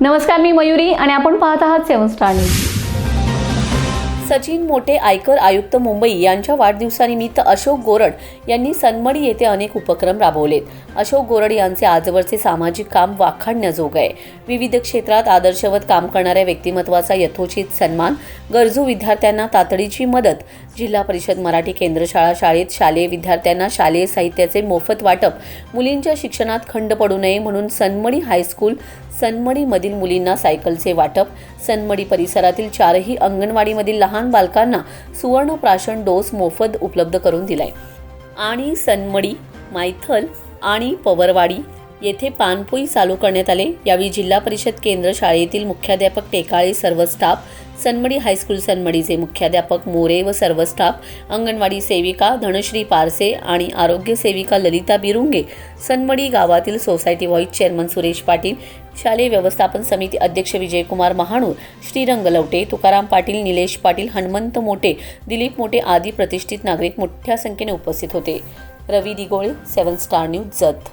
नमस्कार, मी मयुरी आणि आपण पाहत आहात 7 स्टार न्यूज. सचिन मोटे आयकर आयुक्त मुंबई यांच्या वाढदिवसानिमित्त अशोक गोरड यांनी सनमडी येथे अनेक उपक्रम राबवलेत. अशोक गोरड यांचे आजवरचे सामाजिक काम वाखाणण्याजोग आहे. विविध क्षेत्रात आदर्शवत काम करणाऱ्या व्यक्तिमत्वाचा यथोचित सन्मान, गरजू विद्यार्थ्यांना तातडीची मदत, जिल्हा परिषद मराठी केंद्र शाळेत शालेय विद्यार्थ्यांना शालेय साहित्याचे मोफत वाटप, मुलींच्या शिक्षणात खंड पडू नये म्हणून सनमडी हायस्कूल सनमडीमधील मुलींना सायकलचे वाटप, सनमडी परिसरातील 4ही अंगणवाडीमधील लहान बालकांना सुवर्ण प्राशन डोस मोफत उपलब्ध करून दिलाय आणि सनमडी, मायथल आणि पवरवाडी येथे पानपोई चालू करण्यात आले. यावेळी जिल्हा परिषद केंद्र शाळेतील मुख्याध्यापक टेकाळे, सर्व स्टाफ, सनमडी हायस्कूल सनमडीचे मुख्याध्यापक मोरे व सर्व स्टाफ, अंगणवाडी सेविका धनश्री पारसे आणि आरोग्य सेविका ललिता बिरुंगे, सनमडी गावातील society vice chairman Suresh Patil, शालेय व्यवस्थापन समिती अध्यक्ष विजयकुमार महानूर, श्रीरंग लवटे, तुकाराम पाटील, निलेश पाटील, हनुमंत मोटे, दिलीप मोटे आदी प्रतिष्ठित नागरिक मोठ्या संख्येने उपस्थित होते. रवी दिगोळे, 7 स्टार न्यूज, जत.